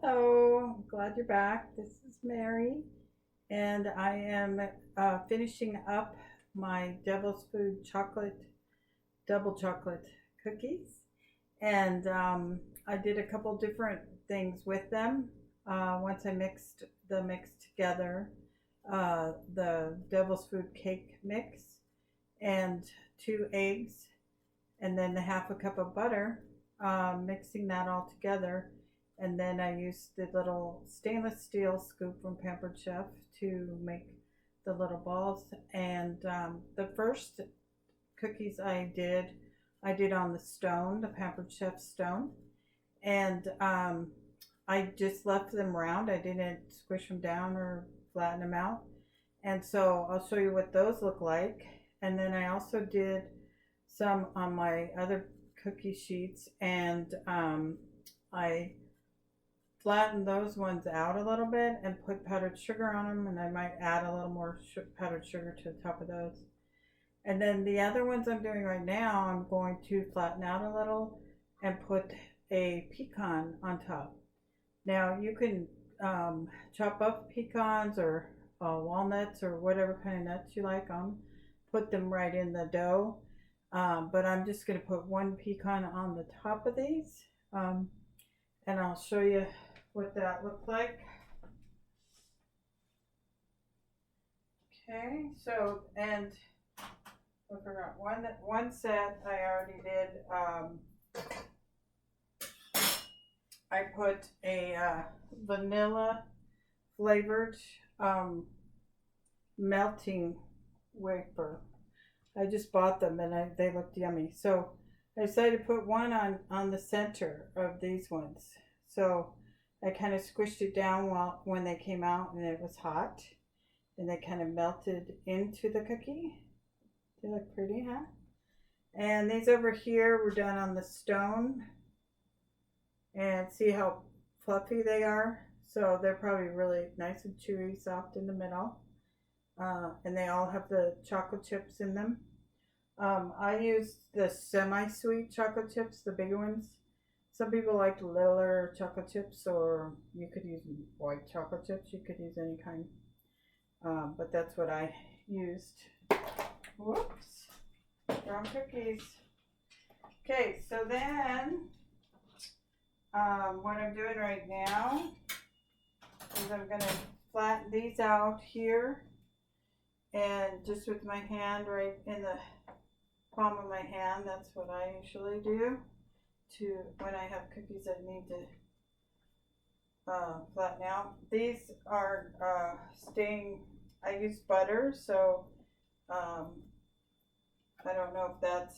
Hello, I'm glad you're back. This is Mary, and I am finishing up my Devil's Food double chocolate cookies. And I did a couple different things with them. Once I mixed the mix together, the Devil's Food cake mix, and 2 eggs, and then a half a cup of butter, mixing that all together. And then I used the little stainless steel scoop from Pampered Chef to make the little balls. And the first cookies I did on the stone, the Pampered Chef stone. And I just left them round. I didn't squish them down or flatten them out. And so I'll show you what those look like. And then I also did some on my other cookie sheets, and I flattened those ones out a little bit and put powdered sugar on them, and I might add a little more powdered sugar to the top of those. And then the other ones I'm doing right now, I'm going to flatten out a little and put a pecan on top. Now you can chop up pecans or walnuts or whatever kind of nuts you like on, put them right in the dough. But I'm just going to put one pecan on the top of these, and I'll show you what that looks like. Okay, so, and I forgot one set I already did. I put a vanilla flavored melting wafer. I just bought them, and they looked yummy. So I decided to put one on the center of these ones. So I kind of squished it down when they came out, and it was hot, and they kind of melted into the cookie. They look pretty, huh? And these over here were done on the stone, and see how fluffy they are. So they're probably really nice and chewy, soft in the middle. And they all have the chocolate chips in them. I used the semi-sweet chocolate chips, the bigger ones. Some people like littler chocolate chips, or you could use white chocolate chips. You could use any kind. But that's what I used. Whoops. Wrong cookies. Okay, so then what I'm doing right now is I'm going to flatten these out here, and just with my hand right in the palm of my hand. That's what I usually do when I have cookies that need to flatten out. These are I use butter, so I don't know if that's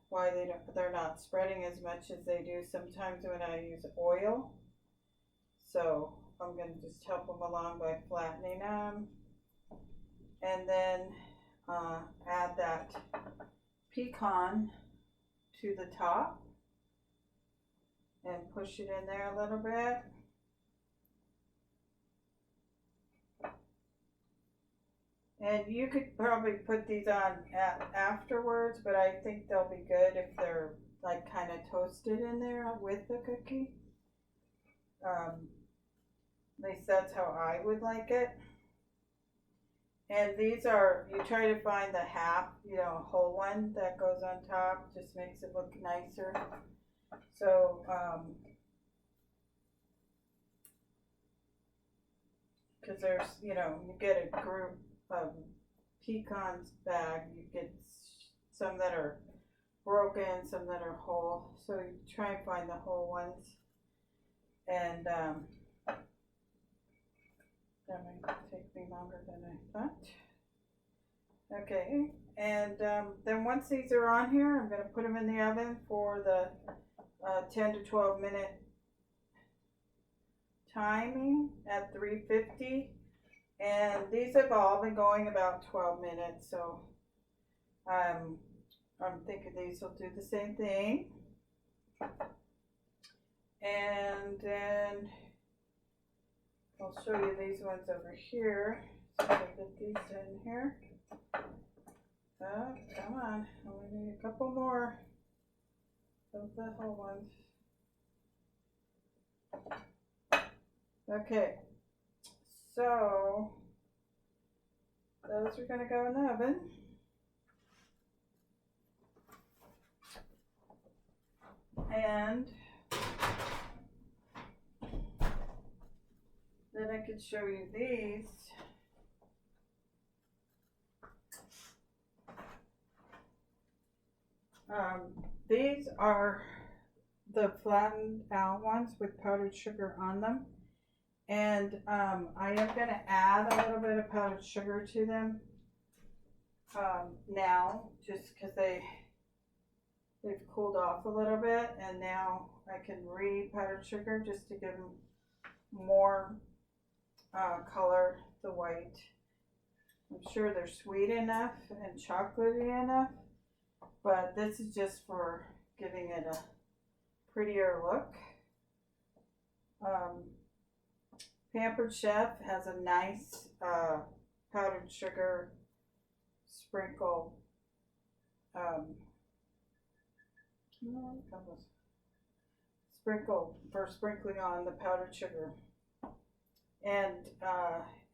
why they're not spreading as much as they do sometimes when I use oil. So I'm going to just help them along by flattening them, and then add that pecan to the top and push it in there a little bit. And you could probably put these on afterwards, but I think they'll be good if they're like kind of toasted in there with the cookie. At least that's how I would like it. And these are, you try to find the half, whole one that goes on top, just makes it look nicer. So, because there's, you get a group of pecans bag, you get some that are broken, some that are whole. So you try and find the whole ones. And that might take me longer than I thought. Okay, and then once these are on here, I'm going to put them in the oven for the 10 to 12 minute timing at 350. And these have all been going about 12 minutes, so I'm thinking these will do the same thing. And then I'll show you these ones over here. So I'll get these in here. Oh, come on. We need a couple more of the whole ones. Okay, so those are going to go in the oven. And then I could show you these. These are the flattened out ones with powdered sugar on them. And I am going to add a little bit of powdered sugar to them now, just because they've cooled off a little bit, and now I can re-powdered sugar just to give them more color, the white. I'm sure they're sweet enough and chocolatey enough, but this is just for giving it a prettier look. Pampered Chef has a nice powdered sugar sprinkle. Sprinkle for sprinkling on the powdered sugar, and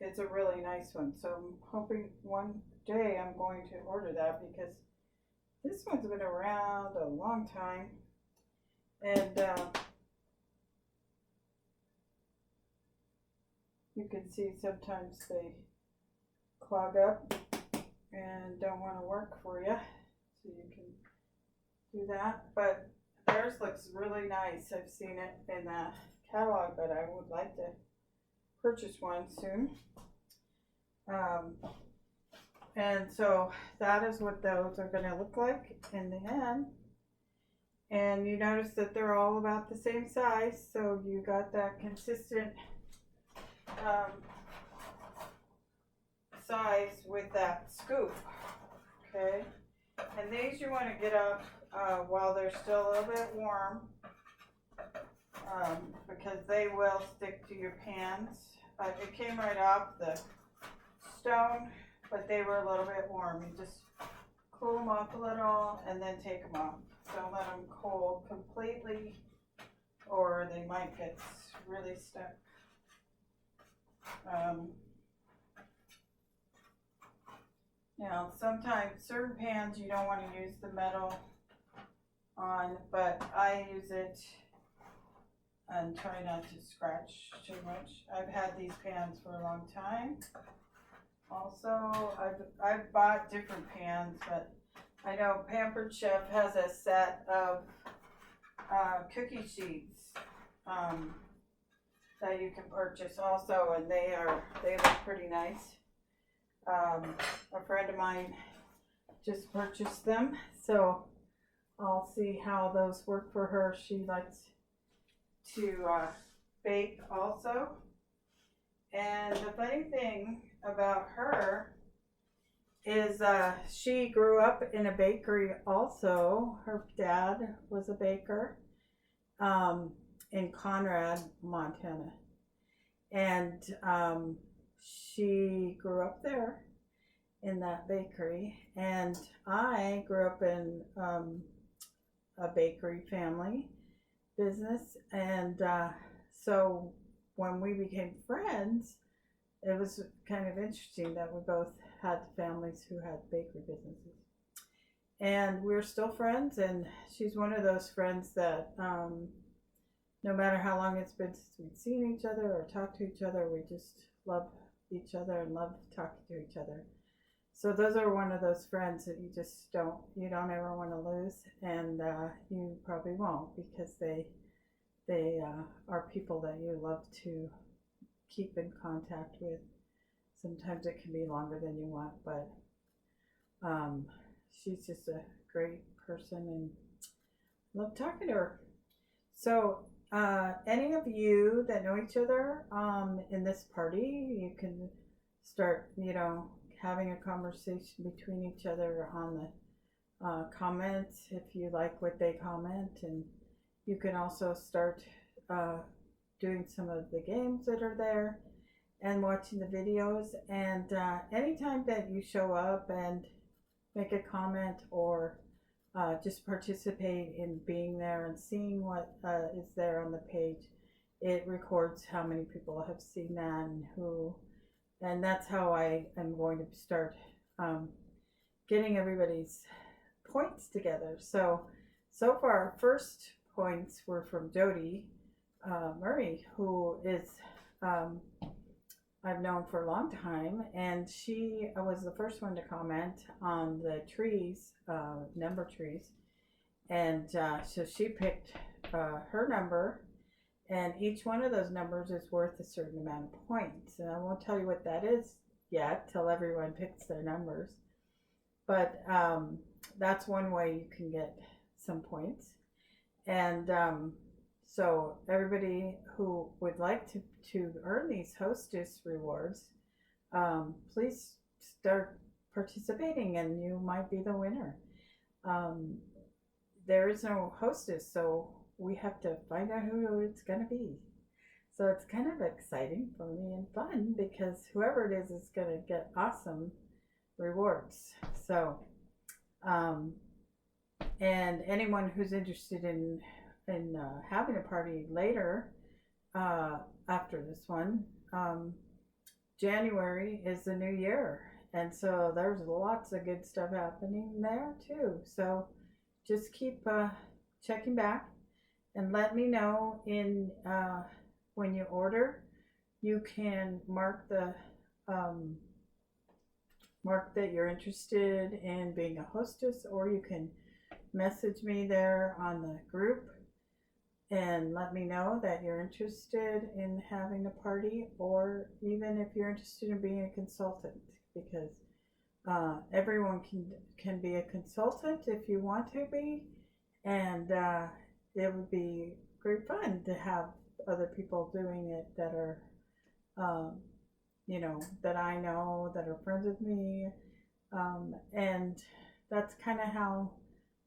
it's a really nice one. So I'm hoping one day I'm going to order that, because this one's been around a long time, and you can see sometimes they clog up and don't want to work for you, so you can do that. But theirs looks really nice. I've seen it in the catalog, but I would like to purchase one soon. And so that is what those are going to look like in the end. And you notice that they're all about the same size, so you got that consistent size with that scoop. Okay, and these you want to get up while they're still a little bit warm, because they will stick to your pans. It came right off the stone, but they were a little bit warm. You just cool them off a little and then take them off. Don't let them cool completely, or they might get really stuck. Now, sometimes certain pans you don't want to use the metal on, but I use it and try not to scratch too much. I've had these pans for a long time. Also, I've bought different pans, but I know Pampered Chef has a set of cookie sheets that you can purchase also, and they look pretty nice. A friend of mine just purchased them, so I'll see how those work for her. She likes to bake also. And the funny thing about her is she grew up in a bakery also. Her dad was a baker in Conrad, Montana. And she grew up there in that bakery. And I grew up in a bakery family business. And so when we became friends, it was kind of interesting that we both had families who had bakery businesses. And we're still friends, and she's one of those friends that no matter how long it's been since we've seen each other or talked to each other, we just love each other and love talking to each other. So those are one of those friends that you just don't ever want to lose, and you probably won't, because they are people that you love to keep in contact with. Sometimes it can be longer than you want, but she's just a great person, and love talking to her. So any of you that know each other in this party, you can start, having a conversation between each other on the comments if you like what they comment, and you can also start doing some of the games that are there and watching the videos. And anytime that you show up and make a comment or just participate in being there and seeing what is there on the page, it records how many people have seen that and who, and that's how I am going to start um, getting everybody's points together. So far, our first points were from Jody Murray, who is um, I've known for a long time, and she was the first one to comment on the trees, number trees, and so she picked her number, and each one of those numbers is worth a certain amount of points, and I won't tell you what that is yet till everyone picks their numbers, but that's one way you can get some points, and so everybody who would like to earn these hostess rewards, please start participating and you might be the winner. Um, there is no hostess, so we have to find out who it's going to be. So it's kind of exciting for me and fun because whoever it is going to get awesome rewards. So, and anyone who's interested in having a party later after this one, January is the new year, and so there's lots of good stuff happening there too. So just keep checking back and let me know in when you order. You can mark the mark that you're interested in being a hostess, or you can message me there on the group and let me know that you're interested in having a party, or even if you're interested in being a consultant, because everyone can be a consultant if you want to be, and it would be great fun to have other people doing it that are that I know, that are friends with me, and that's kind of how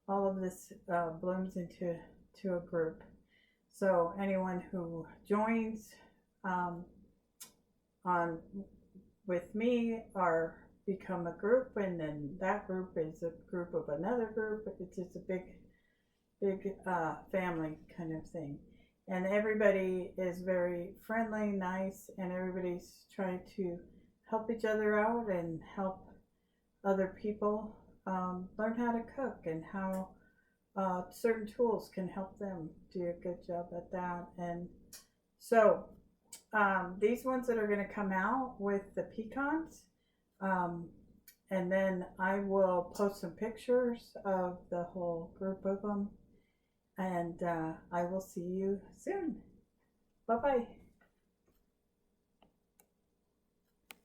all of this blooms into a group. So anyone who joins on with me or become a group, and then that group is a group of another group. It's just a big family kind of thing. And everybody is very friendly, nice, and everybody's trying to help each other out and help other people learn how to cook and how certain tools can help them do a good job at that. And so these ones that are going to come out with the pecans, and then I will post some pictures of the whole group of them, and I will see you soon. Bye bye.